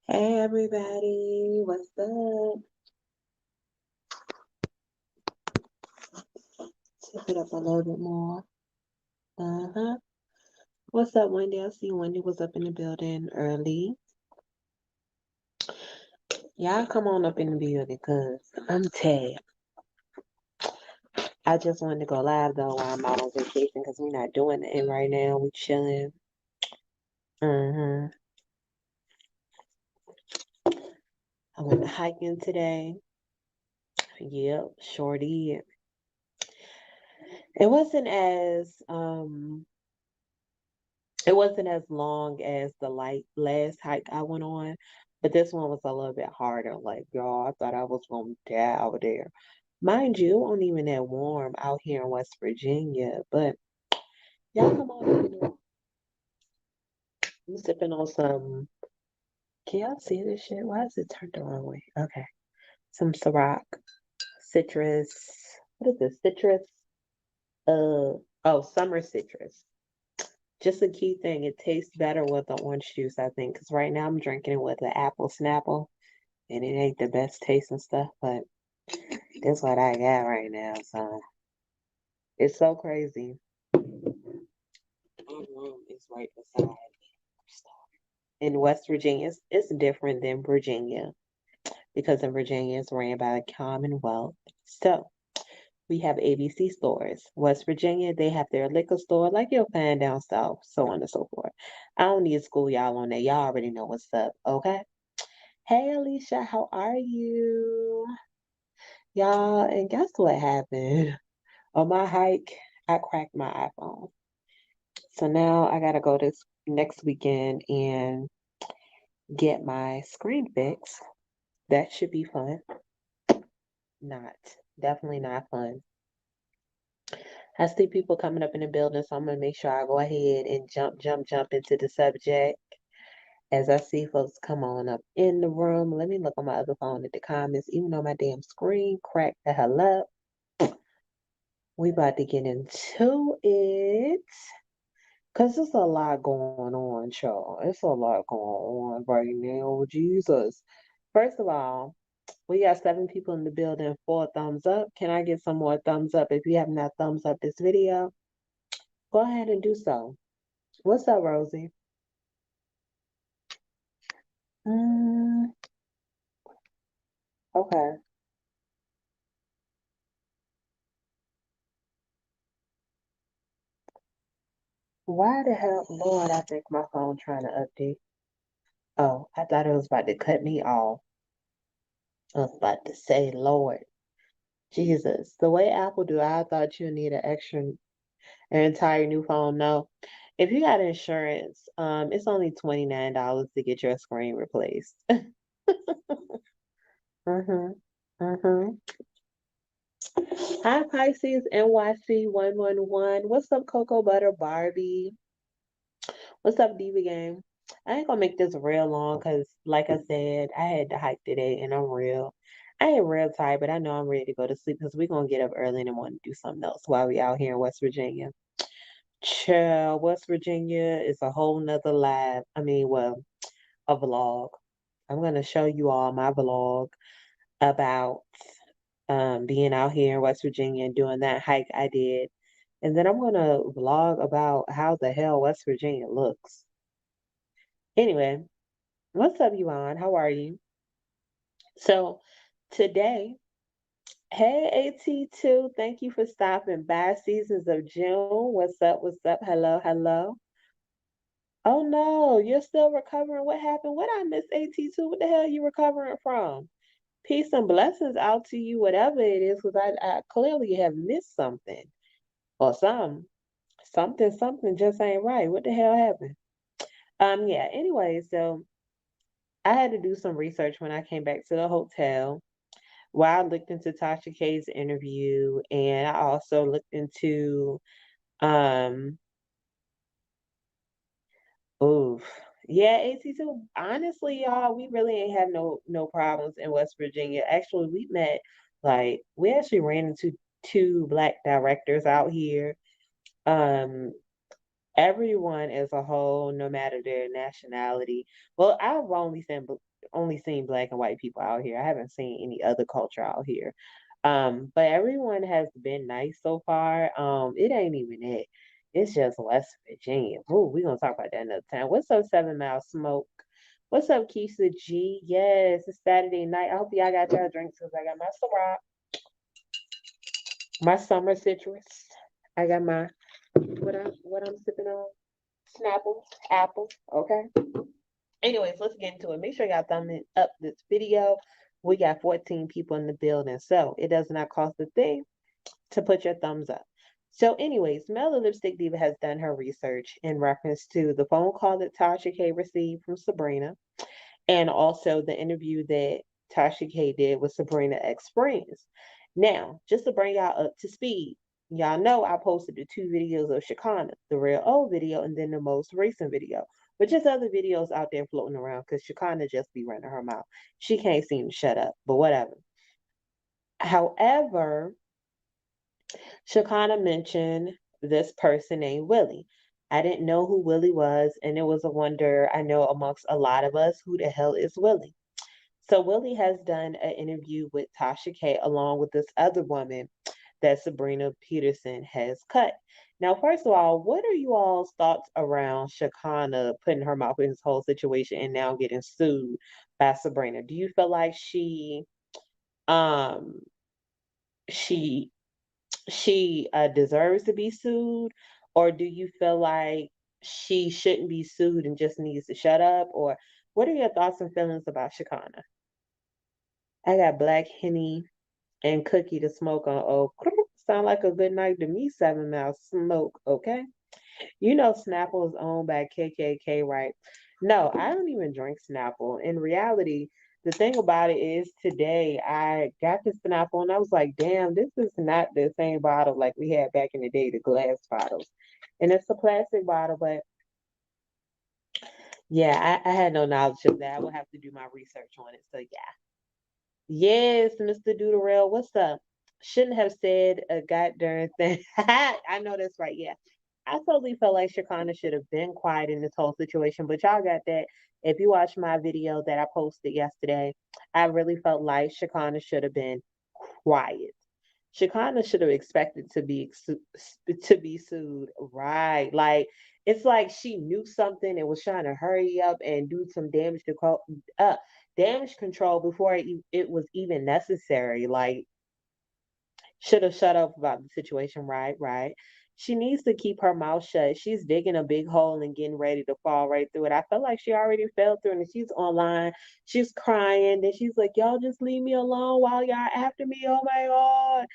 Hey everybody, what's up? Tip it up a little bit more. Uh-huh. What's up, Wendy? I see Wendy was up in the building early. Y'all come on up in the building, cause I'm tired. I just wanted to go live though while I'm out on vacation, cause we're not doing it right now. We chilling. Mm-hmm. I went hiking today. Yep, sure did. It wasn't as It wasn't as long as the last hike I went on, but this one was a little bit harder. Like, y'all, I thought I was gonna die out there. Mind you, it wasn't even that warm out here in West Virginia, but y'all come on in. I'm sipping on some. Can y'all see this shit? Why is it turned the wrong way? Okay. Some Ciroc, citrus. What is this? Citrus. Oh, summer citrus. Just a key thing, it tastes better with the orange juice, I think, because right now I'm drinking it with the apple snapple, and it ain't the best tasting stuff, but that's what I got right now. So it's so crazy. My room is right beside the store. In West Virginia, it's different than Virginia because in Virginia it's ran by the Commonwealth. So we have ABC stores. West Virginia, they have their liquor store, like you'll find down south, so on and so forth. I don't need to school y'all on that. Y'all already know what's up, okay? Hey, Alicia, how are you? Y'all, and guess what happened? On my hike, I cracked my iPhone. So now I gotta go this next weekend and get my screen fixed. That should be fun. Not, definitely not fun. I see people coming up in the building, so I'm gonna make sure I go ahead and jump into the subject. As I see folks come on up in the room, let me look on my other phone at the comments, even though my damn screen cracked the hell up. We about to get into it. Cause there's a lot going on, y'all. It's a lot going on right now. Jesus. First of all, we got 7 people in the building, 4 thumbs up. Can I get some more thumbs up? If you have not thumbs up this video, go ahead and do so. What's up, Rosie? Mm, okay. Why the hell, Lord, I think my phone trying to update. Oh, I thought it was about to cut me off. I was about to say, Lord, Jesus. The way Apple do, I thought you need an entire new phone. No. If you got insurance, it's only $29 to get your screen replaced. Mm-hmm. Mm-hmm. Hi, Pisces NYC 111. What's up, Cocoa Butter Barbie? What's up, Diva Game? I ain't gonna make this real long because, like I said, I had to hike today and I ain't real tired, but I know I'm ready to go to sleep because we're gonna get up early in the morning to do something else while we out here in West Virginia. Child, West Virginia is a whole nother live. I mean, well, a vlog. I'm gonna show you all my vlog about being out here in West Virginia and doing that hike I did. And then I'm gonna vlog about how the hell West Virginia looks. Anyway, what's up, Yuan? How are you? So today, hey AT2, thank you for stopping by. Seasons of June. What's up? What's up? Hello, hello. Oh no, you're still recovering. What happened? What I miss AT2? What the hell are you recovering from? Peace and blessings out to you, whatever it is, because I clearly have missed something or something just ain't right. What the hell happened? Yeah, anyway, so I had to do some research when I came back to the hotel. While I looked into Tasha K's interview, and I also looked into um oof. Yeah, AT2. Honestly, y'all, we really ain't have no problems in West Virginia. Actually, we actually ran into 2 Black directors out here. Um, Everyone as a whole, no matter their nationality. Well, I've only only seen black and white people out here. I haven't seen any other culture out here. But everyone has been nice so far. It ain't even it. It's just West Virginia. Ooh, we gonna talk about that another time. What's up, 7 Mile Smoke? What's up, Keisha G? Yes, it's Saturday night. I hope y'all got y'all drinks because I got my Ciroc, my summer citrus. I got my what I'm sipping on. Snapple, apple. Okay. Anyways, let's get into it. Make sure y'all thumb up this video. We got 14 people in the building, so it does not cost a thing to put your thumbs up. So, anyways, Melthelipstickdiva has done her research in reference to the phone call that Tasha K received from Sabrina, and also the interview that Tasha K did with Sabrina ex friends. Now, just to bring y'all up to speed, y'all know I posted the 2 videos of Shakana, the real old video, and then the most recent video. But just other videos out there floating around because Shakana just be running her mouth. She can't seem to shut up, but whatever. However, Shakana mentioned this person named Willie. I didn't know who Willie was, and it was a wonder, I know, amongst a lot of us, who the hell is Willie? So Willie has done an interview with Tasha K along with this other woman that Sabrina Peterson has cut. Now, first of all, what are you all's thoughts around Shakana putting her mouth in this whole situation and now getting sued by Sabrina? Do you feel like um she she deserves to be sued, or do you feel like she shouldn't be sued and just needs to shut up? Or what are your thoughts and feelings about Shakana? I got black Henny and cookie to smoke on. Oh, sound like a good night to me, 7 Mile Smoke, okay? You know Snapple is owned by KKK, right? No, I don't even drink Snapple. In reality, the thing about it is today I got the Snapple and I was like, damn, this is not the same bottle like we had back in the day, the glass bottles. And it's a plastic bottle, but yeah, I had no knowledge of that. I will have to do my research on it. So yeah. Yes, Mr. Duderell, what's up? Shouldn't have said a goddamn thing. I know that's right. Yeah. I totally felt like Shakana should have been quiet in this whole situation, but y'all got that. If you watch my video that I posted yesterday, I really felt like Shakana should have been quiet. Shakana should have expected to be sued, right? Like it's like she knew something and was trying to hurry up and do some damage control before it was even necessary. Like should have shut up about the situation, right? Right. She needs to keep her mouth shut. She's digging a big hole and getting ready to fall right through it. I feel like she already fell through it and she's online. She's crying and she's like, y'all just leave me alone while y'all after me. Oh my God.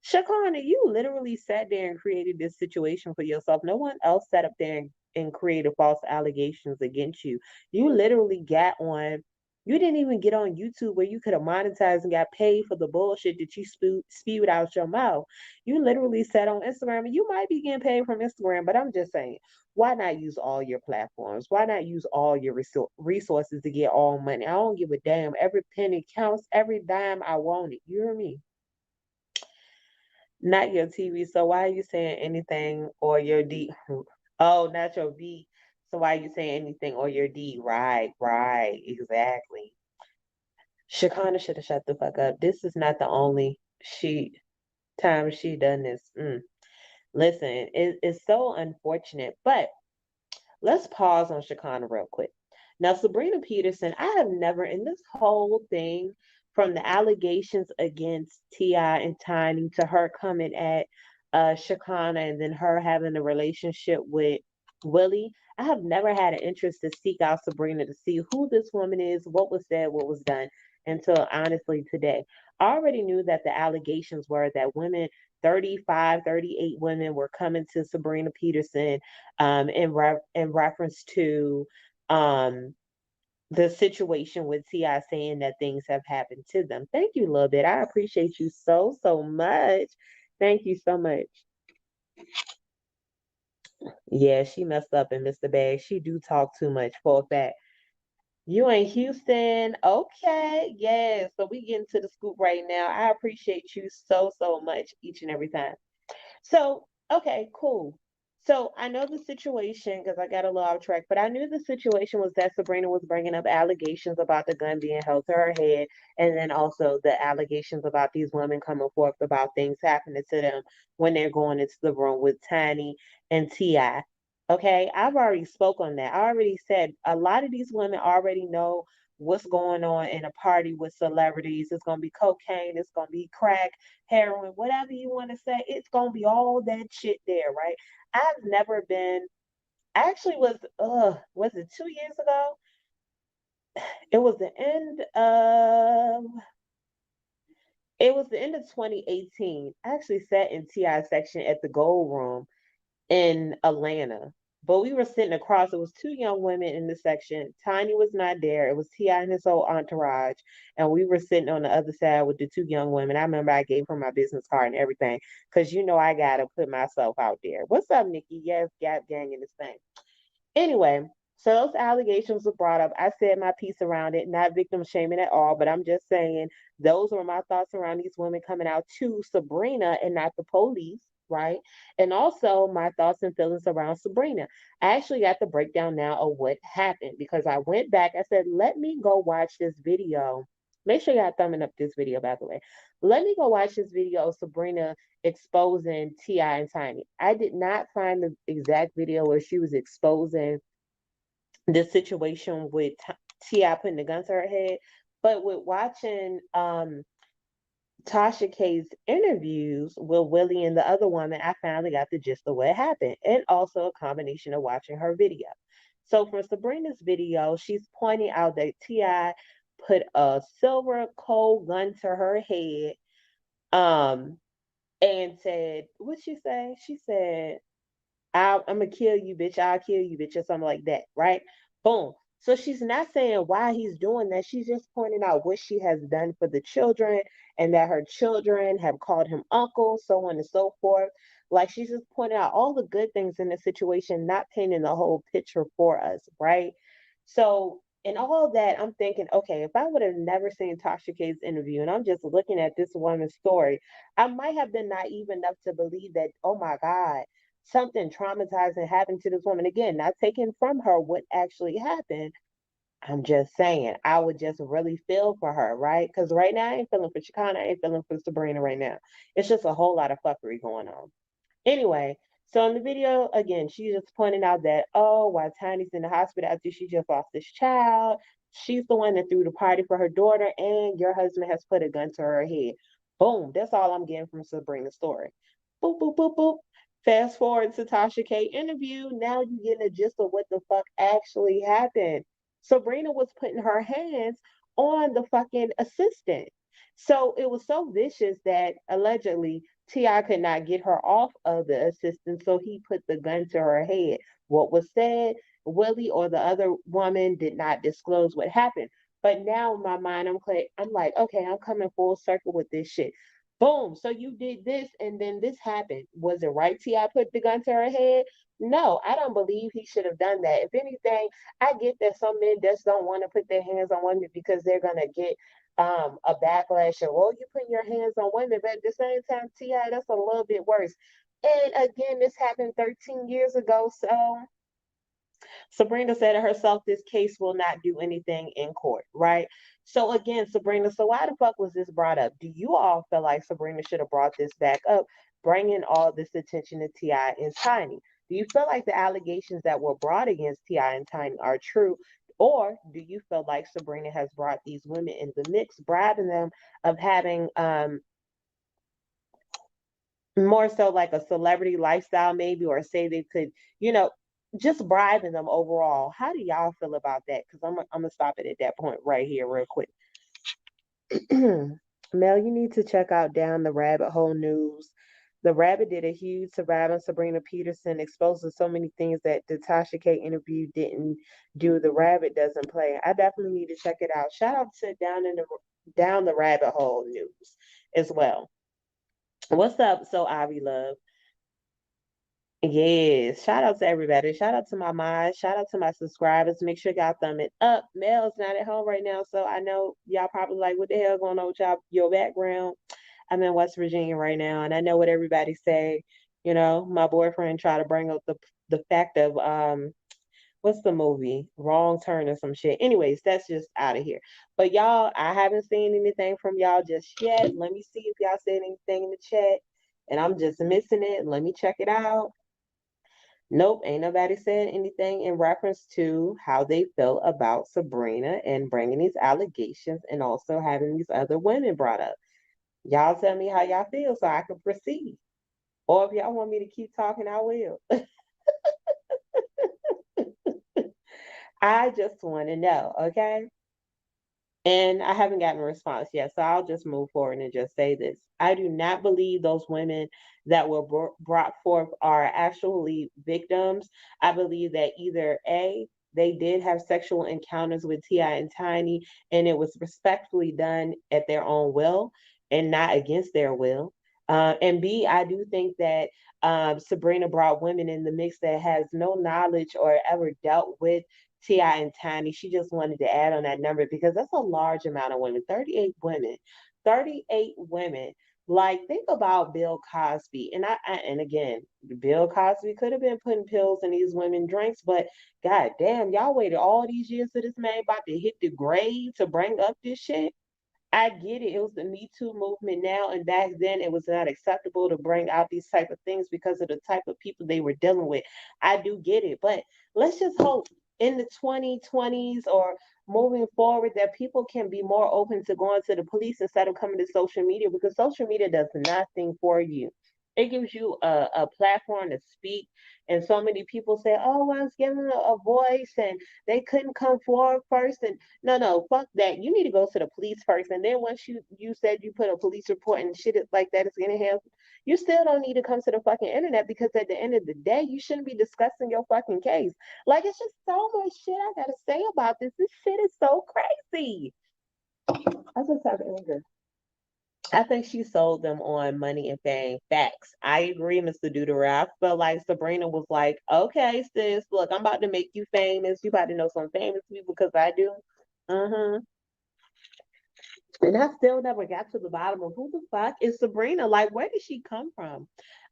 Shakana, you literally sat there and created this situation for yourself. No one else sat up there and created false allegations against you. You literally got on, you didn't even get on YouTube where you could have monetized and got paid for the bullshit that you spewed out your mouth. You literally sat on Instagram and you might be getting paid from Instagram, but I'm just saying, why not use all your platforms? Why not use all your resources to get all money? I don't give a damn. Every penny counts, every dime I want it. You hear me? Not your TV. So why are you saying anything or your D? Oh, not your B. So why are you saying anything or your D? Right, right, exactly. Shakana should have shut the fuck up. This is not the only time she done this. Listen, it's so unfortunate, but let's pause on Shakana real quick. Now, Sabrina Peterson, I have never in this whole thing, from the allegations against T.I. and Tiny to her coming at Shakana and then her having a relationship with Willie, I have never had an interest to seek out Sabrina to see who this woman is, what was said, what was done, until honestly today. I already knew that the allegations were that women, 35, 38 women were coming to Sabrina Peterson in reference to um, the situation with T.I. saying that things have happened to them. Thank you, little bit. I appreciate you so, so much. Thank you so much. Yeah, she messed up and missed the bag. She do talk too much for a fact. You in Houston? Okay, yeah. So we get into the scoop right now. I appreciate you so, so much each and every time. So, okay, cool. So I know the situation because I got a little off track, but I knew the situation was that Sabrina was bringing up allegations about the gun being held to her head, and then also the allegations about these women coming forth about things happening to them when they're going into the room with Tiny and Ti. Okay, I've already spoke on that. I already said a lot of these women already know what's going on in a party with celebrities. It's gonna be cocaine, it's gonna be crack, heroin, whatever you want to say. It's gonna be all that shit there, right? I've never been. I actually was it 2 years ago? It was the end of it was the end of 2018. I actually sat in TI section at the Gold Room in Atlanta. But we were sitting across. It was two young women in the section. Tiny was not there. It was Ti and his whole entourage, and we were sitting on the other side with the two young women. I remember I gave her my business card and everything, because I gotta put myself out there. What's up, Nikki? Yes, Gap Gang in this thing. Anyway, so those allegations were brought up. I said my piece around it, not victim shaming at all, but I'm just saying those were my thoughts around these women coming out to Sabrina and not the police, right? And also my thoughts and feelings around Sabrina. I actually got the breakdown now of what happened because I went back. I said, let me go watch this video. Make sure y'all thumbing up this video, by the way. Let me go watch this video of Sabrina exposing Ti and Tiny. I did not find the exact video where she was exposing the situation with Ti putting the gun to her head, but with watching Tasha K's interviews with Willie and the other woman, I finally got the gist of what happened, and also a combination of watching her video. So for Sabrina's video, she's pointing out that Ti put a silver cold gun to her head, um, and said, what she say? She said, I'm gonna kill you, bitch. I'll kill you, bitch, or something like that, right? Boom. So she's not saying why he's doing that. She's just pointing out what she has done for the children and that her children have called him uncle, so on and so forth. Like she's just pointing out all the good things in the situation, not painting the whole picture for us, right? So in all that, I'm thinking, okay, if I would have never seen Tasha K's interview and I'm just looking at this woman's story, I might have been naive enough to believe that, oh my God, something traumatizing happened to this woman. Again, not taking from her what actually happened. I'm just saying, I would just really feel for her, right? Because right now, I ain't feeling for Chicana, I ain't feeling for Sabrina right now. It's just a whole lot of fuckery going on. Anyway, so in the video, again, she's just pointing out that, oh, while Tiny's in the hospital after she just lost this child, she's the one that threw the party for her daughter, and your husband has put a gun to her head. Boom. That's all I'm getting from Sabrina's story. Boop, boop, boop, boop. Fast forward to Tasha K interview. Now you getting a gist of what the fuck actually happened. Sabrina was putting her hands on the fucking assistant. So it was so vicious that allegedly Ti could not get her off of the assistant, so he put the gun to her head. What was said, Willie or the other woman did not disclose what happened. But now in my mind, I'm like, okay, I'm coming full circle with this shit. Boom. So you did this and then this happened. Was it right Ti put the gun to her head? No, I don't believe he should have done that. If anything, I get that some men just don't want to put their hands on women because they're gonna get a backlash of, well, you putting your hands on women, but at the same time, Ti, that's a little bit worse. And again, this happened 13 years ago, so Sabrina said it herself, this case will not do anything in court, right? So again, Sabrina, so why the fuck was this brought up? Do you all feel like Sabrina should have brought this back up, bringing all this attention to Ti and Tiny? Do you feel like the allegations that were brought against Ti and Tiny are true? Or do you feel like Sabrina has brought these women in the mix, bribing them of having more so like a celebrity lifestyle, maybe, or say they could, you know, just bribing them overall? How do y'all feel about that? Because I'm gonna stop it at that point right here, real quick. Mel, you need to check out Down the Rabbit Hole News. The Rabbit did a huge surviving Sabrina Peterson, exposes so many things that the Tasha K interview didn't do. The Rabbit doesn't play. I definitely need to check it out. Shout out to Down the Rabbit Hole News as well. What's up, so Ivy Love? Yes, shout out to everybody. Shout out to my mods. Shout out to my subscribers. Make sure y'all thumb it up. Mel's not at home right now, so I know y'all probably like, what the hell going on with y'all, your background? I'm in West Virginia right now, and I know what everybody say. You know, my boyfriend tried to bring up the fact of what's the movie? Wrong Turn or some shit. Anyways, that's just out of here. But y'all, I haven't seen anything from y'all just yet. Let me see if y'all said anything in the chat. And I'm just missing it. Let me check it out. Nope, ain't nobody said anything in reference to how they felt about Sabrina and bringing these allegations and also having these other women brought up. Y'all tell me how y'all feel so I can proceed. Or if y'all want me to keep talking, I will. I just want to know, okay? And I haven't gotten a response yet, so I'll just move forward and just say this. I do not believe those women that were brought forth are actually victims. I believe that either A, they did have sexual encounters with T.I. and Tiny, and it was respectfully done at their own will and not against their will. And B, I do think that Sabrina brought women in the mix that has no knowledge or ever dealt with T.I. and Tiny. She just wanted to add on that number because that's a large amount of women. 38 women. 38 women. Like, think about Bill Cosby. And again, Bill Cosby could have been putting pills in these women drinks, but god damn, y'all waited all these years for this man about to hit the grave to bring up this shit. I get it. It was the Me Too movement now, and back then it was not acceptable to bring out these type of things because of the type of people they were dealing with. I do get it, but let's just hope in the 2020s or moving forward that people can be more open to going to the police instead of coming to social media because social media does nothing for you. It gives you a platform to speak, and so many people say, "Oh, well, it's giving a voice," and they couldn't come forward first, and no, fuck that. You need to go to the police first, and then once you said you put a police report and shit like that is gonna happen, you still don't need to come to the fucking internet because at the end of the day, you shouldn't be discussing your fucking case. Like it's just so much shit I gotta say about this. This shit is so crazy. I just have anger. I think she sold them on money and fame. Facts. I agree, Mr. Deuter. I felt like Sabrina was like, okay, sis, look, I'm about to make you famous. You about to know some famous people because I do. Mm-hmm. And I still never got to the bottom of who the fuck is Sabrina. Like, where did she come from?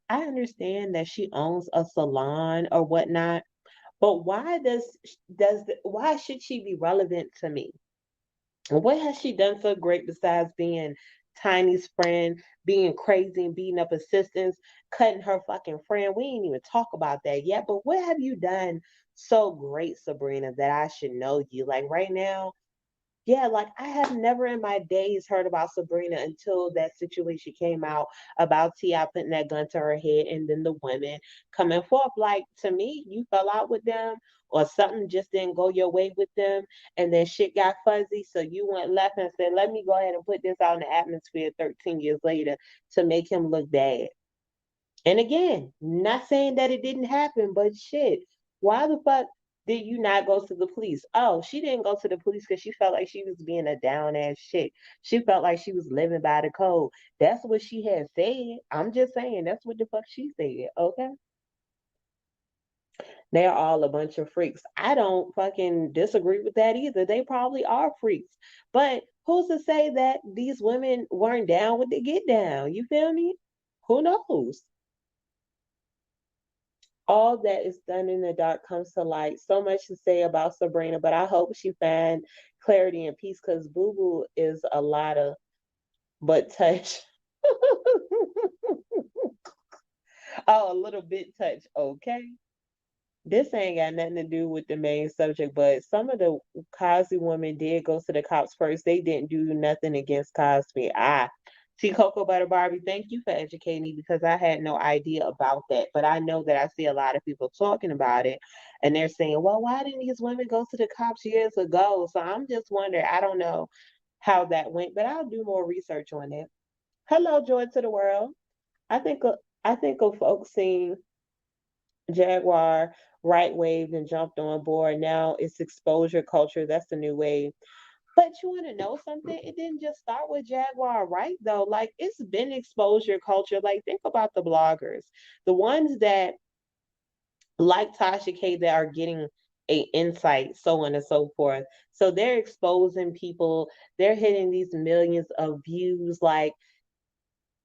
I understand that she owns a salon or whatnot, but why should she be relevant to me? What has she done so great besides being Tiny's friend, being crazy and beating up assistants, cutting her fucking friend? We ain't even talk about that yet. But what have you done so great, Sabrina, that I should know you? Like right now, yeah, like I have never in my days heard about Sabrina until that situation came out about T.I. putting that gun to her head and then the women coming forth. Like to me, you fell out with them or something just didn't go your way with them and then shit got fuzzy. So you went left and said, let me go ahead and put this out in the atmosphere 13 years later to make him look bad. And again, not saying that it didn't happen, but shit, why the fuck did you not go to the police? Oh, she didn't go to the police because she felt like she was being a down ass chick. She felt like she was living by the code. That's what she had said. I'm just saying, that's what the fuck she said, okay? They're all a bunch of freaks. I don't fucking disagree with that either. They probably are freaks. But who's to say that these women weren't down with the get down? You feel me? Who knows? All that is done in the dark comes to light. So much to say about Sabrina, but I hope she find clarity and peace because Boo Boo is a lot of but touch. Oh, a little bit touch, okay. This ain't got nothing to do with the main subject, but some of the Cosby women did go to the cops first. They didn't do nothing against Cosby. See, Cocoa Butter Barbie, thank you for educating me because I had no idea about that. But I know that I see a lot of people talking about it and they're saying, well, why didn't these women go to the cops years ago? So I'm just wondering, I don't know how that went, but I'll do more research on it. Hello, joy to the world. I think I think of folks seeing Jaguar right wave and jumped on board. Now it's exposure culture. That's the new wave. But you want to know something? It didn't just start with Jaguar, right? Though, like it's been exposure culture. Like think about the bloggers, the ones that like Tasha K that are getting a insight, so on and so forth. So they're exposing people. They're hitting these millions of views. Like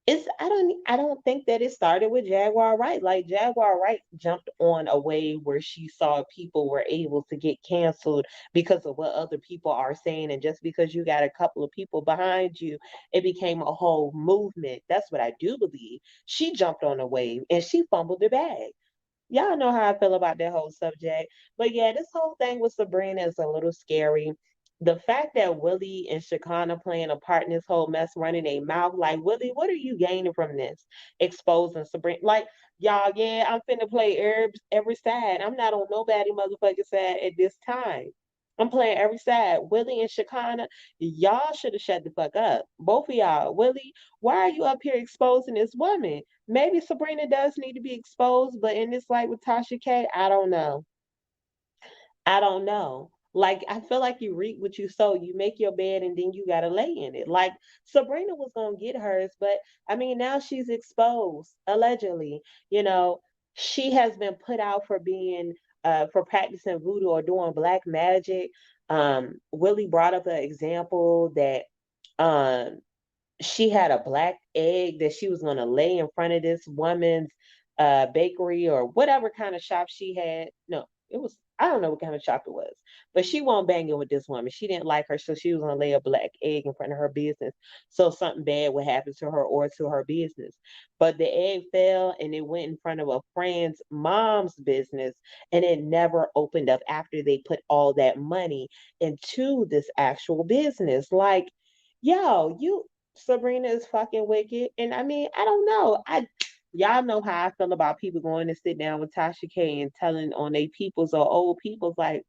I don't think that it started with Jaguar Wright. Like Jaguar Wright jumped on a wave where she saw people were able to get canceled because of what other people are saying. And just because you got a couple of people behind you, it became a whole movement. That's what I do believe. She jumped on a wave and she fumbled the bag. Y'all know how I feel about that whole subject. But yeah, this whole thing with Sabrina is a little scary. The fact that Willie and Shakana playing a part in this whole mess, running a mouth like Willie, what are you gaining from this? Exposing Sabrina, like y'all, yeah, I'm finna play every side. I'm not on nobody motherfucking side at this time. I'm playing every side. Willie and Shakana, y'all should have shut the fuck up. Both of y'all. Willie, why are you up here exposing this woman? Maybe Sabrina does need to be exposed, but in this light with Tasha K, I don't know. I don't know. Like I feel like you reap what you sow. You make your bed and then you gotta lay in it. Like Sabrina was gonna get hers, but I mean now she's exposed, allegedly. You know, she has been put out for being for practicing voodoo or doing black magic. Willie brought up an example that um she had a black egg that she was going to lay in front of this woman's bakery or whatever kind of shop she had. No, it was, I don't know what kind of shop it was, but she won't banging with this woman. She didn't like her, so she was going to lay a black egg in front of her business so something bad would happen to her or to her business. But the egg fell and it went in front of a friend's mom's business and it never opened up after they put all that money into this actual business. Like, yo, you Sabrina is fucking wicked. And I mean, I don't know. Y'all know how I feel about people going to sit down with Tasha K and telling on they peoples or old peoples. Like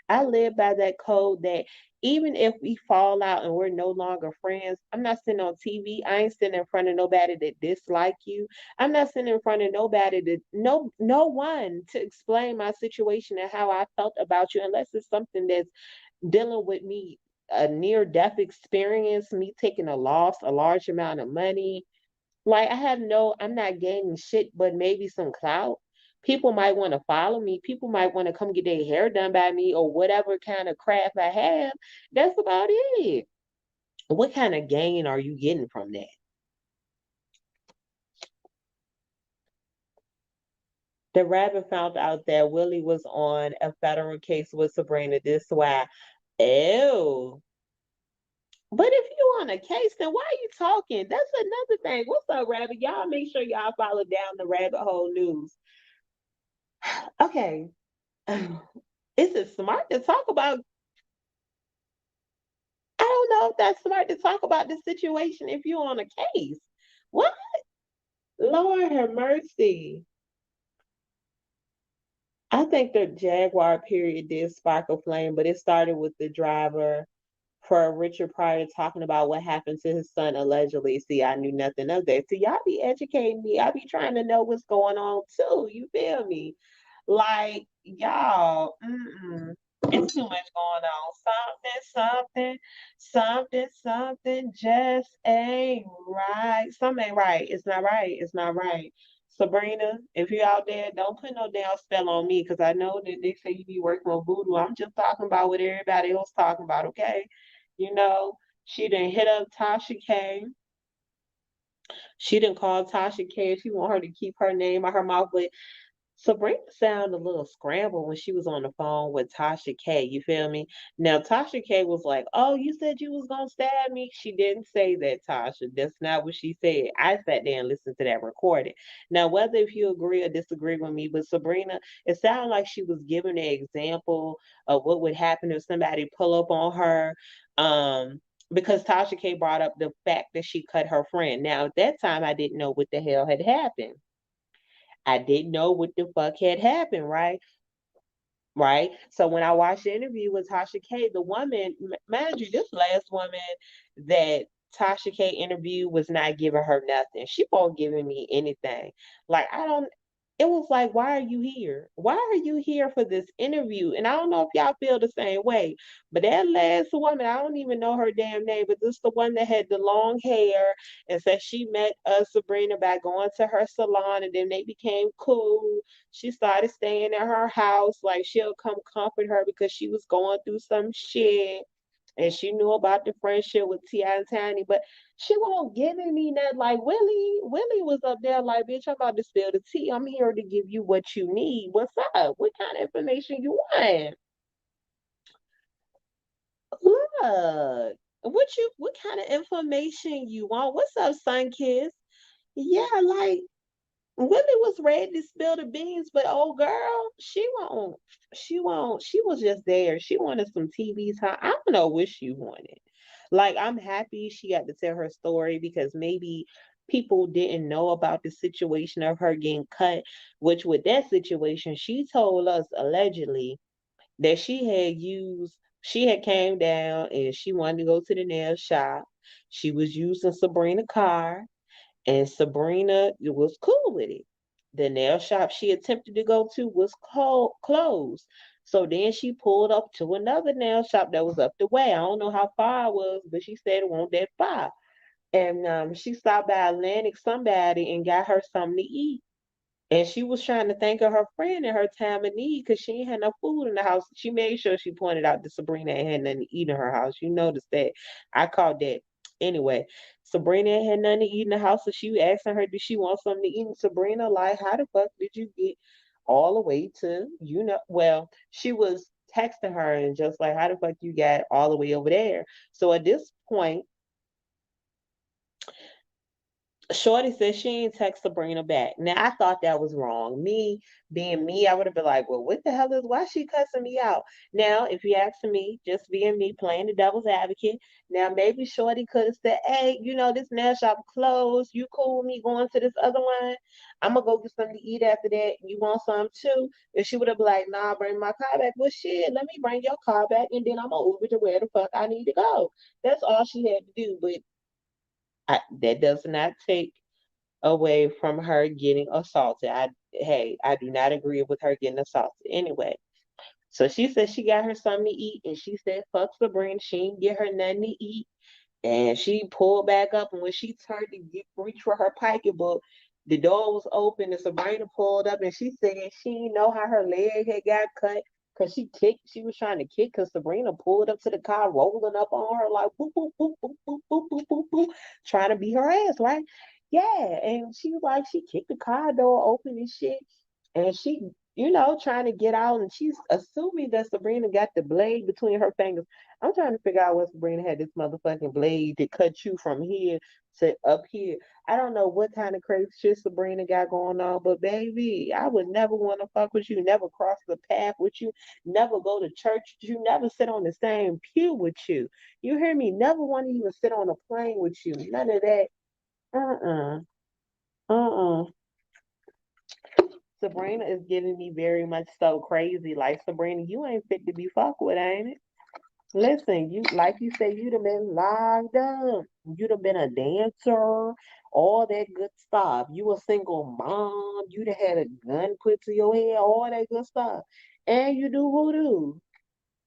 I live by that code that even if we fall out and we're no longer friends, I'm not sitting on TV. I ain't sitting in front of nobody that dislike you. I'm not sitting in front of nobody that no one to explain my situation and how I felt about you unless it's something that's dealing with me, a near death experience, me taking a loss, a large amount of money. Like I have no, I'm not gaining shit, but maybe some clout. People might want to follow me. People might want to come get their hair done by me or whatever kind of craft I have. That's about it. What kind of gain are you getting from that? The rabbit found out that Willie was on a federal case with Sabrina. This why. Ew. But if you on a case, then why are you talking? That's another thing. What's up, Rabbit? Y'all make sure y'all follow down the rabbit hole news. Okay. Is it smart to talk about? I don't know if that's smart to talk about the situation if you're on a case. What? Lord have mercy. I think the Jaguar period did spark a flame, but it started with the driver for Richard Pryor talking about what happened to his son allegedly. See, I knew nothing of that. See, y'all be educating me. I be trying to know what's going on too. You feel me? Like, y'all, it's too much going on. Something just ain't right. Something ain't right. It's not right. It's not right. Sabrina, if you're out there, don't put no damn spell on me because I know that they say you be working with voodoo. I'm just talking about what everybody else talking about, okay? You know, she didn't hit up Tasha K. She didn't call Tasha K. She want her to keep her name out her mouth, but Sabrina sounded a little scrambled when she was on the phone with Tasha K. You feel me? Now Tasha K was like, "Oh, you said you was gonna stab me." She didn't say that, Tasha. That's not what she said. I sat there and listened to that recording. Now, whether if you agree or disagree with me, but Sabrina, it sounded like she was giving an example of what would happen if somebody pull up on her. Because Tasha K brought up the fact that she cut her friend. Now, at that time, I didn't know what the hell had happened. I didn't know what the fuck had happened, right? Right. So when I watched the interview with Tasha K, the woman, mind you, this last woman that Tasha K interviewed was not giving her nothing. She won't giving me anything. Like I don't. It was like, why are you here? Why are you here for this interview? And I don't know if y'all feel the same way, but that last woman, I don't even know her damn name, but this the one that had the long hair and said she met Sabrina by going to her salon and then they became cool. She started staying at her house. Like she'll come comfort her because she was going through some shit. And she knew about the friendship with T.I. and Tiny, but she won't giving me that. Like Willie was up there like, bitch, I'm about to spill the tea. I'm here to give you what you need. What's up? What kind of information you want? Look, what kind of information you want? What's up, Sun Kiss? Yeah, like Willie was ready to spill the beans, but old girl, she was just there. She wanted some TV time. I don't know what she wanted. Like, I'm happy she got to tell her story because maybe people didn't know about the situation of her getting cut, which with that situation, she told us allegedly that she had came down and she wanted to go to the nail shop. She was using Sabrina's car and Sabrina was cool with it. The nail shop she attempted to go to was closed. So then she pulled up to another nail shop that was up the way. I don't know how far it was, but she said it wasn't that far. And she stopped by Atlantic somebody and got her something to eat. And she was trying to think of her friend in her time of need because she ain't had no food in the house. She made sure she pointed out that Sabrina ain't had nothing to eat in her house. You noticed that. I caught that. Anyway, Sabrina ain't had nothing to eat in the house, so she asking her, did she want something to eat? And Sabrina, like, how the fuck did you get all the way to, well, she was texting her and just like, how the fuck you got all the way over there? So at this point, Shorty said she ain't text Sabrina back. Now I thought that was wrong. Me being me, I would have been like, well, what the hell is why she cussing me out? Now, if you ask me, just being me playing the devil's advocate, now maybe Shorty could have said, hey, this nail shop closed. You cool with me going to this other one? I'm gonna go get something to eat after that. You want some too? And she would have been like, nah, bring my car back. Well shit, let me bring your car back and then I'm gonna Uber to where the fuck I need to go. That's all she had to do. But that does not take away from her getting assaulted. I do not agree with her getting assaulted. Anyway, so she said she got her something to eat, and she said, "Fuck Sabrina, she ain't get her nothing to eat." And she pulled back up, and when she turned to reach for her pocketbook, the door was open, and Sabrina pulled up, and she said she didn't know how her leg had got cut. Cause she kicked, she was trying to kick. Cause Sabrina pulled up to the car, rolling up on her like boop boop boop boop boop boop boop boop boop, trying to beat her ass, right? Yeah, and she was like, she kicked the car door open and shit, and she, trying to get out, and she's assuming that Sabrina got the blade between her fingers. I'm trying to figure out what Sabrina had this motherfucking blade that cut you from here to up here. I don't know what kind of crazy shit Sabrina got going on, but baby, I would never want to fuck with you, never cross the path with you, never go to church with you, never sit on the same pew with you. You hear me? Never want to even sit on a plane with you. None of that. Uh-uh. Uh-uh. Sabrina is giving me very much so crazy. Like, Sabrina, you ain't fit to be fucked with, ain't it? Listen, you like you say, you'd have been locked up. You'd have been a dancer, all that good stuff. You a single mom. You'd have had a gun put to your head, all that good stuff. And you do voodoo.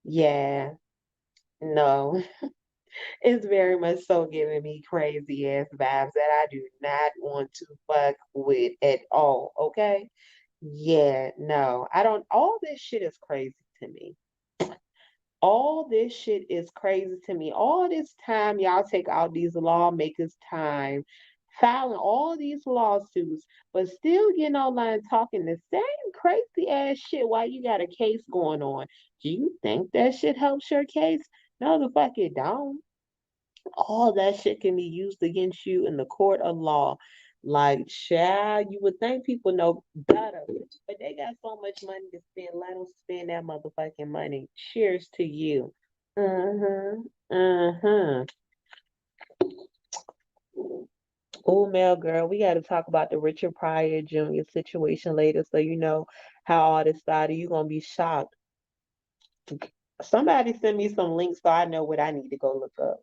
Yeah, no. It's very much so giving me crazy ass vibes that I do not want to fuck with at all. Okay? Yeah, no. I don't all this shit is crazy to me. All this shit is crazy to me. All this time y'all take out these lawmakers' time filing all these lawsuits, but still getting online talking the same crazy ass shit while you got a case going on. Do you think that shit helps your case? No, the fuck it don't. All that shit can be used against you in the court of law. Like, child, you would think people know better, but they got so much money to spend. Let them spend that motherfucking money. Cheers to you. Mm-hmm. Mm-hmm. Oh, Mel, girl, we got to talk about the Richard Pryor Jr. situation later, so you know how all this started. You're gonna be shocked. Somebody send me some links so I know what I need to go look up.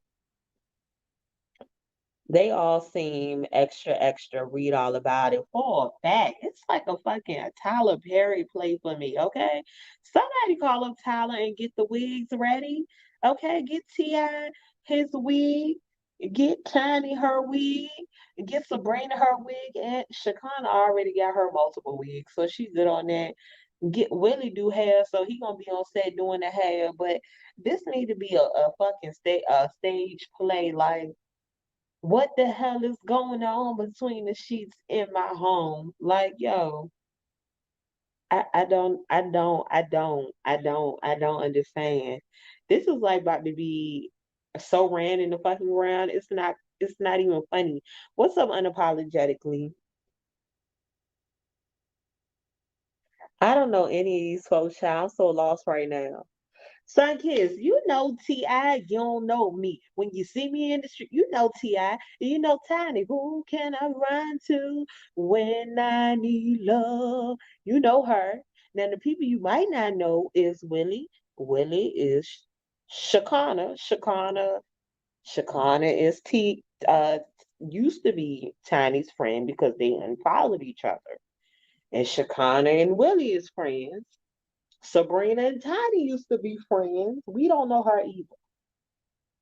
They all seem extra, extra, read all about it for a fact. It's like a fucking Tyler Perry play for me, okay? Somebody call up Tyler and get the wigs ready, okay? Get T.I. his wig, get Tiny her wig, get Sabrina her wig, and Shakana already got her multiple wigs, so she's good on that. get Willie do hair, so he gonna be on set doing the hair. But this need to be a fucking stage play. Like, what the hell is going on between the sheets in my home? Like, yo, I don't understand. This is like about to be so ran in the fucking ground. It's not even funny. What's up unapologetically? I don't know any of these folks, child. I'm so lost right now. Son Kids, you know T.I., you don't know me. When you see me in the street, you know T.I., you know Tiny. Who can I run to when I need love? You know her. Now, the people you might not know is Willie. Willie is Shakana. Shakana is used to be Tiny's friend because they unfollowed each other. And Shakana and Willie is friends. Sabrina and Tiny used to be friends. We don't know her either.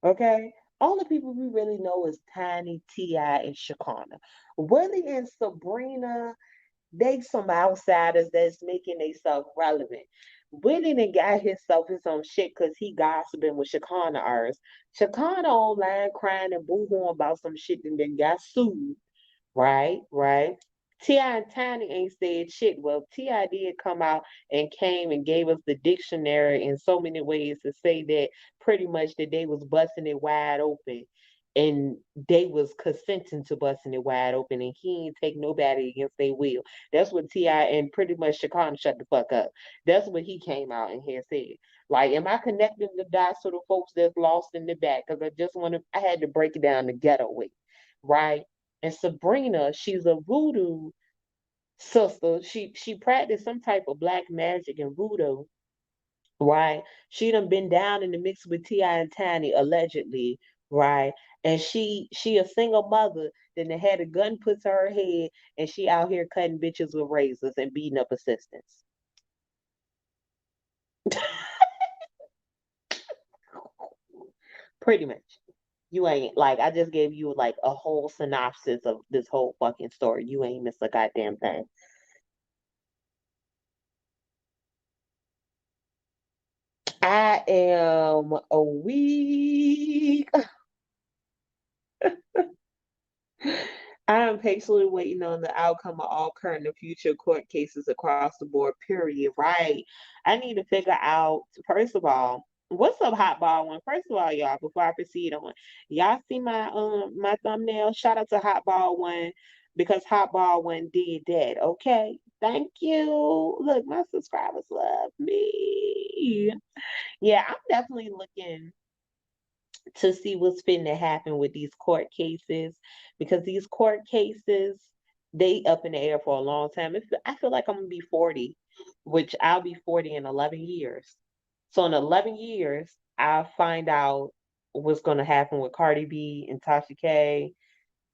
Okay? All the people we really know is Tiny, T.I., and Shakana. Willie and Sabrina, they some outsiders that's making themselves relevant. Willie done got himself in some shit because he gossiping with Shakana ours. Shakana online crying and boo-hooing about some shit and then got sued. Right, right. T.I. and Tiny ain't said shit. Well, T.I. did come out and came and gave us the dictionary in so many ways to say that pretty much that they was busting it wide open and they was consenting to busting it wide open and he ain't take nobody against their will. That's what T.I. and pretty much Shakana shut the fuck up. That's what he came out and had said. Like, am I connecting the dots to the folks that's lost in the back? Because I had to break it down the ghetto way, right? And Sabrina, she's a voodoo sister. She practiced some type of black magic and voodoo, right? She done been down in the mix with T.I. and Tiny, allegedly, right? And she a single mother, then they had a gun put to her head, and she out here cutting bitches with razors and beating up assistants. Pretty much. You ain't like I just gave you like a whole synopsis of this whole fucking story. You ain't missed a goddamn thing. I am a weak. I am patiently waiting on the outcome of all current and future court cases across the board, period. Right. I need to figure out, first of all, what's up, Hotball One? First of all, y'all, before I proceed on, y'all see my thumbnail? Shout out to Hotball One because Hotball One did that. Okay. Thank you. Look, my subscribers love me. Yeah, I'm definitely looking to see what's finna happen with these court cases because these court cases they up in the air for a long time. I feel like I'm gonna be 40, which I'll be 40 in 11 years. So in 11 years, I'll find out what's gonna happen with Cardi B and Tasha K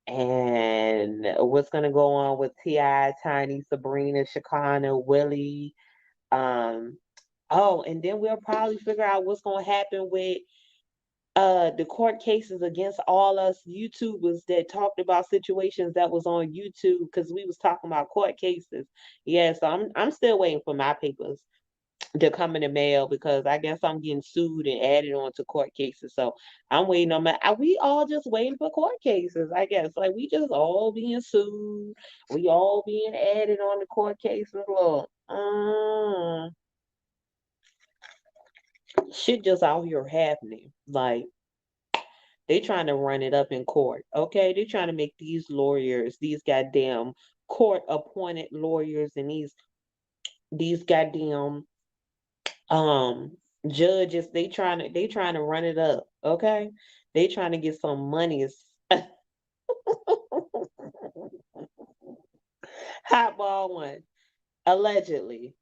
and what's gonna go on with T.I., Tiny, Sabrina, Shakana, Willie. Um, oh, and then we'll probably figure out what's gonna happen with the court cases against all us YouTubers that talked about situations that was on YouTube because we was talking about court cases. Yeah, so I'm still waiting for my papers to come in the mail because I guess I'm getting sued and added on to court cases. So I'm waiting on we all just waiting for court cases, I guess. Like we just all being sued. We all being added on to court cases. Look, shit just out here happening. Like they trying to run it up in court. Okay, they trying to make these lawyers, these goddamn court appointed lawyers, and these goddamn judges. They trying to run it up. Okay, they trying to get some money. Hotball One, allegedly.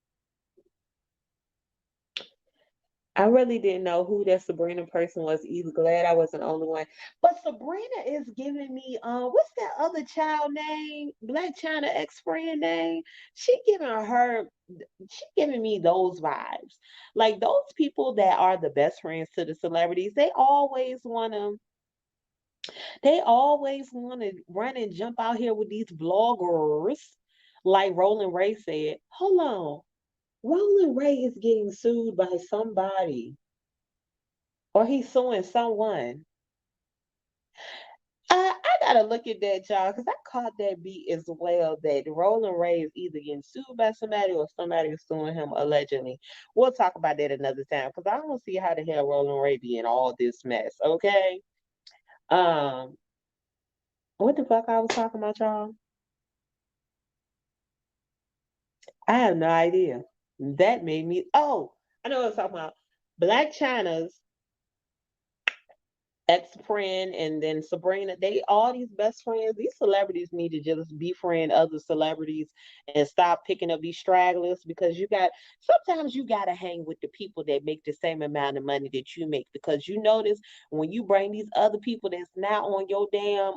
I really didn't know who that Sabrina person was either. Glad I wasn't the only one. But Sabrina is giving me what's that other child name? Black China ex-friend name? She giving me those vibes. Like those people that are the best friends to the celebrities, they always wanna run and jump out here with these vloggers. Like Roland Ray said, hold on. Roland Ray is getting sued by somebody, or he's suing someone. I gotta look at that, y'all, because I caught that beat as well. That Roland Ray is either getting sued by somebody or somebody is suing him allegedly. We'll talk about that another time because I don't see how the hell Roland Ray be in all this mess. Okay. Um, what the fuck I was talking about, y'all? I have no idea. That made me. Oh, I know what I was talking about. Black China's ex-friend and then Sabrina, they all these best friends. These celebrities need to just befriend other celebrities and stop picking up these stragglers because sometimes you gotta hang with the people that make the same amount of money that you make because you notice when you bring these other people that's not on your damn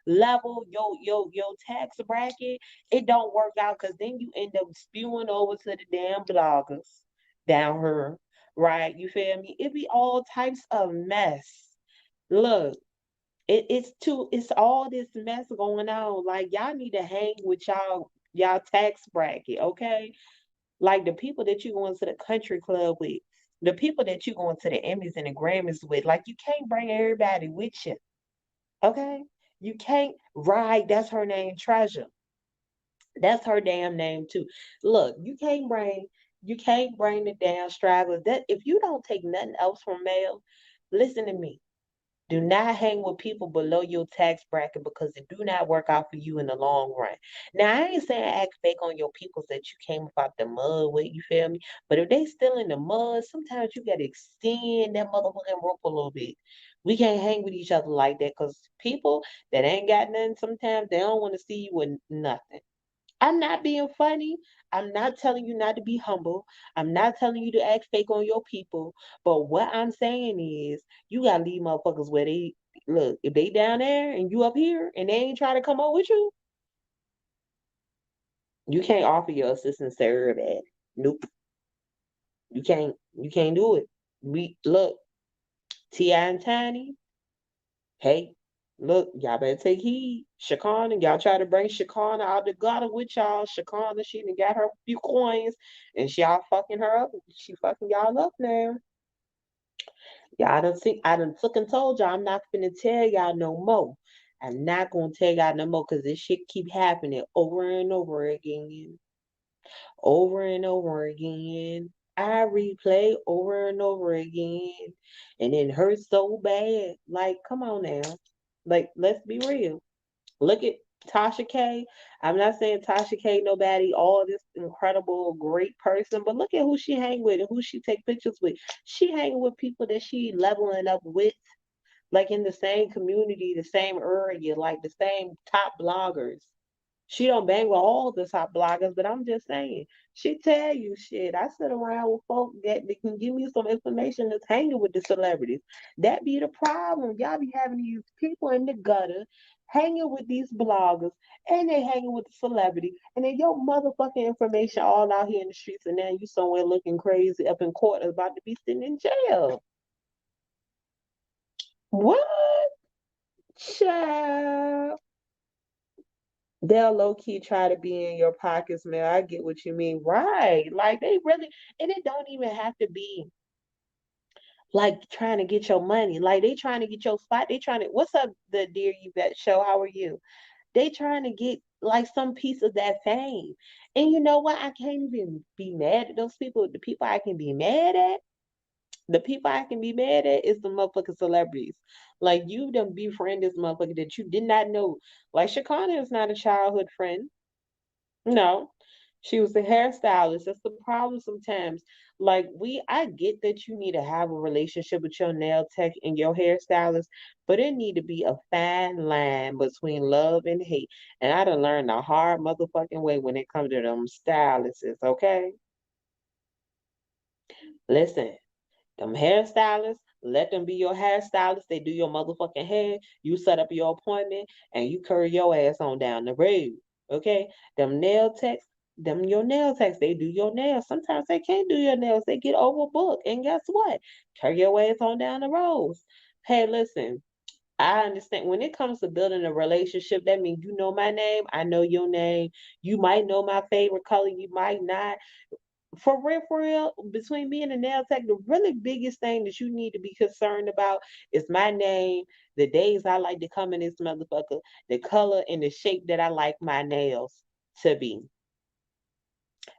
level, your tax bracket, it don't work out because then you end up spewing over to the damn bloggers down here, right? You feel me? It be all types of mess. Look, it's all this mess going on. Like y'all need to hang with y'all tax bracket, okay? Like the people that you going to the country club with, the people that you going to the Emmys and the Grammys with. Like you can't bring everybody with you, okay? You can't. Right, that's her name, Treasure. That's her damn name too. Look, you can't bring the damn stragglers. That if you don't take nothing else from mail, listen to me. Do not hang with people below your tax bracket because it do not work out for you in the long run. Now, I ain't saying act fake on your peoples that you came up out the mud with, you feel me? But if they still in the mud, sometimes you gotta extend that motherfucking rope a little bit. We can't hang with each other like that because people that ain't got nothing, sometimes they don't want to see you with nothing. I'm not being funny. I'm not telling you not to be humble. I'm not telling you to act fake on your people. But what I'm saying is, you gotta leave motherfuckers where they look. If they down there and you up here and they ain't trying to come up with you, you can't offer your assistance to everybody. Nope, you can't. You can't do it. We look, Ti and Tiny. Hey, look, y'all better take heed. Shakana, y'all try to bring Shakana out the gutter with y'all. Shakana, she done got her a few coins and she all fucking her up. She fucking y'all up now. Y'all done see, I done took and told y'all I'm not gonna tell y'all no more. I'm not gonna tell y'all no more because this shit keep happening over and over again. Over and over again. I replay over and over again. And it hurts so bad. Like, come on now. Like, let's be real. Look at Tasha K. I'm not saying Tasha K nobody, all this incredible, great person, but look at who she hang with and who she take pictures with. She hanging with people that she leveling up with, like in the same community, the same area, like the same top bloggers. She don't bang with all the top bloggers, but I'm just saying, she tell you shit. I sit around with folk that can give me some information that's hanging with the celebrities. That be the problem. Y'all be having these people in the gutter hanging with these bloggers and they hanging with the celebrity. And then your motherfucking information all out here in the streets and now you somewhere looking crazy up in court about to be sitting in jail. What? Child. They'll low key try to be in your pockets, man. I get what you mean. Right. Like they really, and it don't even have to be like trying to get your money. Like they trying to get your spot. They trying to, what's up, the Dear You Bet show? How are you? They trying to get like some piece of that fame. And you know what? I can't even be mad at those people. The people I can be mad at, the people I can be mad at is the motherfucking celebrities. Like you done befriend this motherfucker that you did not know. Like Shakana is not a childhood friend. No, she was a hairstylist. That's the problem sometimes. Like I get that you need to have a relationship with your nail tech and your hairstylist, but it need to be a fine line between love and hate. And I done learned the hard motherfucking way when it comes to them stylists. Okay, listen. Them hairstylists, let them be your hairstylist. They do your motherfucking hair. You set up your appointment and you curry your ass on down the road. Okay? Them nail techs, them your nail techs, they do your nails. Sometimes they can't do your nails. They get overbooked. And guess what? Curry your ass on down the road. Hey, listen. I understand when it comes to building a relationship, that means you know my name, I know your name. You might know my favorite color, you might not. for real, between me and the nail tech, the really biggest thing that you need to be concerned about is my name, the days I like to come in this motherfucker, the color and the shape that I like my nails to be.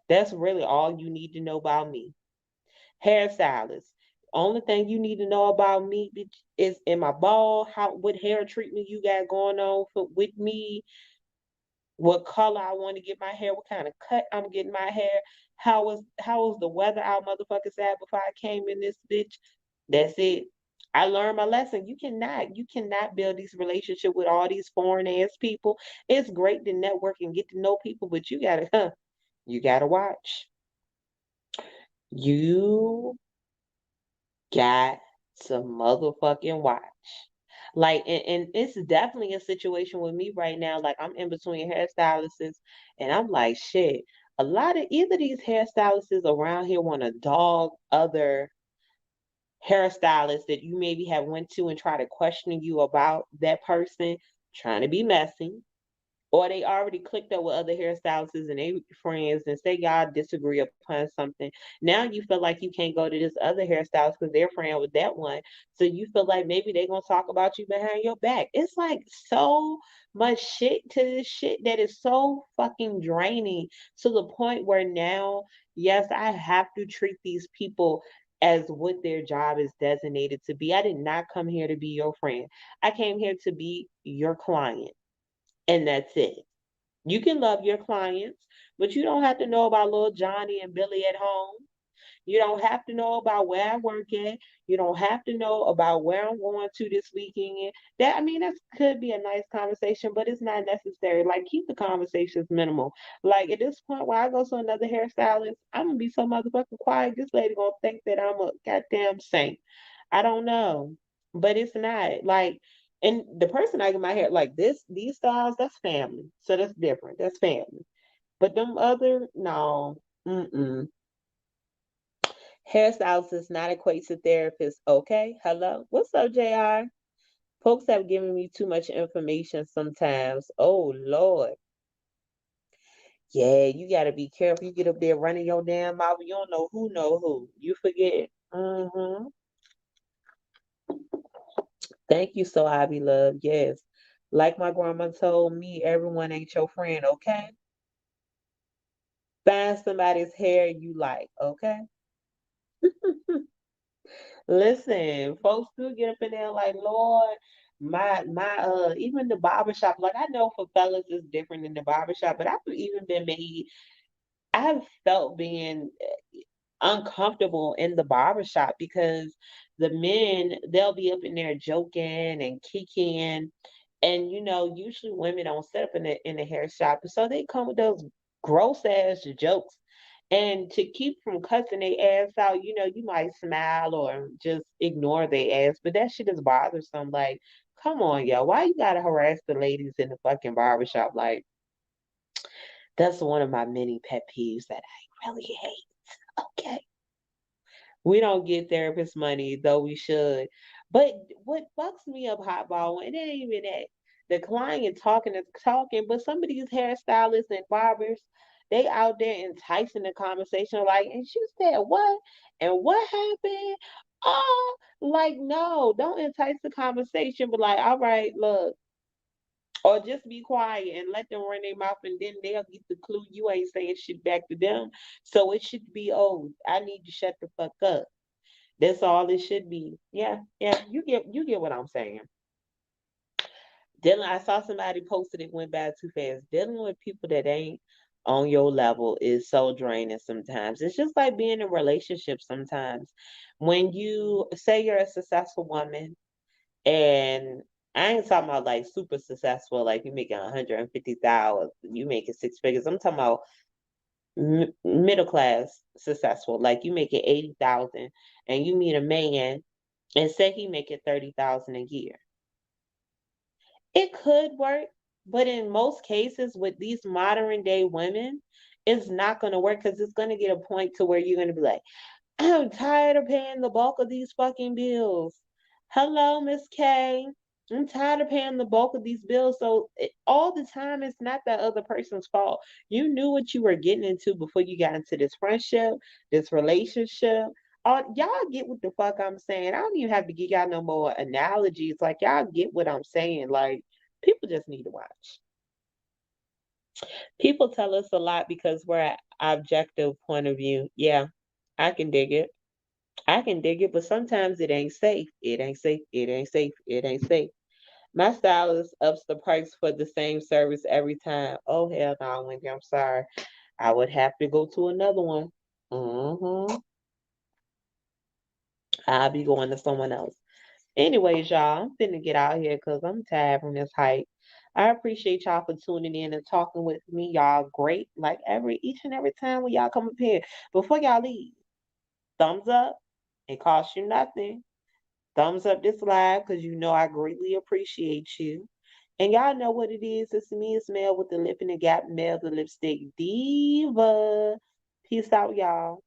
That's really all you need to know about me. Hairstylist. Only thing you need to know about me is am I bald? How what hair treatment you got going on with me? What color I want to get my hair? What kind of cut I'm getting my hair? How was the weather out motherfuckers at before I came in this bitch? That's it. I learned my lesson. You cannot build these relationship with all these foreign ass people. It's great to network and get to know people, but you gotta watch. You got to motherfucking watch. Like, and it's definitely a situation with me right now. Like, I'm in between hairstylists, and I'm like, shit. A lot of either these hairstylists around here want to dog other hairstylists that you maybe have went to and try to question you about that person, trying to be messy, or they already clicked up with other hairstylists and they friends and say y'all disagree upon something. Now you feel like you can't go to this other hairstylist because they're friend with that one. So you feel like maybe they're gonna talk about you behind your back. It's like so much shit to this shit that is so fucking draining to the point where now, yes, I have to treat these people as what their job is designated to be. I did not come here to be your friend. I came here to be your client. And that's it. You can love your clients, but you don't have to know about little Johnny and Billy at home. You don't have to know about where I work at. You don't have to know about where I'm going to this weekend. That I mean, that could be a nice conversation, but it's not necessary. Like keep the conversations minimal. Like at this point, when I go to another hairstylist, I'm gonna be so motherfucking quiet. This lady gonna think that I'm a goddamn saint. I don't know, but it's not like. And the person I get my hair like this, these styles, that's family. So that's different. That's family. But them other, no. Mm-mm. Hairstylist does not equate to therapist. Okay, hello. What's up, JR? Folks have given me too much information sometimes. Oh, Lord. Yeah, you got to be careful. You get up there running your damn mouth. You don't know who. You forget. Mm-hmm. Thank you, so I be loved. Yes. Like my grandma told me, everyone ain't your friend, okay? Find somebody's hair you like, okay? Listen, folks do get up in there like, Lord, my even the barber shop, like I know for fellas it's different in the barber shop, but I've felt being uncomfortable in the barber shop because the men they'll be up in there joking and kicking. And usually women don't sit up in the hair shop, so they come with those gross ass jokes. And to keep from cussing their ass out, you might smile or just ignore their ass, but that shit is bothersome. Like, come on, yo, why you gotta harass the ladies in the fucking barbershop? Like, that's one of my many pet peeves that I really hate. Okay. We don't get therapist money, though we should. But what fucks me up, hotball, and it ain't even that. The client talking and talking, but some of these hairstylists and barbers, they out there enticing the conversation, like, and she said what? And what happened? Oh, like, no, don't entice the conversation, but like, all right, look, or just be quiet and let them run their mouth and then they'll get the clue you ain't saying shit back to them. So it should be, oh, I need to shut the fuck up. That's all it should be. Yeah, yeah, you get what I'm saying. Dealing, I saw somebody posted it went by too fast. Dealing with people that ain't on your level is so draining sometimes. It's just like being in a relationship sometimes. When you say you're a successful woman, and I ain't talking about like super successful, like you making 150,000, you making six figures. I'm talking about middle class successful, like you making 80,000, and you meet a man and say he making 30,000 a year. It could work, but in most cases with these modern day women, it's not going to work because it's going to get a point to where you're going to be like, I'm tired of paying the bulk of these fucking bills. Hello, Miss K. I'm tired of paying the bulk of these bills. So all the time, it's not that other person's fault. You knew what you were getting into before you got into this friendship, this relationship. Y'all get what the fuck I'm saying. I don't even have to give y'all no more analogies. Like, y'all get what I'm saying. Like, people just need to watch. People tell us a lot because we're an objective point of view. Yeah, I can dig it. I can dig it, but sometimes it ain't safe. It ain't safe. It ain't safe. It ain't safe. My stylist ups the price for the same service every time. Oh hell no, Wendy, I'm sorry. I would have to go to another one. Mm-hmm. I'll be going to someone else. Anyways, y'all, I'm finna get out here because I'm tired from this hype. I appreciate y'all for tuning in and talking with me. Y'all great. Like each and every time when y'all come up here. Before y'all leave, thumbs up. It costs you nothing. Thumbs up this live because you know I greatly appreciate you. And y'all know what it is. It's me, it's Mel with the Lip in the Gap, Mel the Lipstick Diva. Peace out, y'all.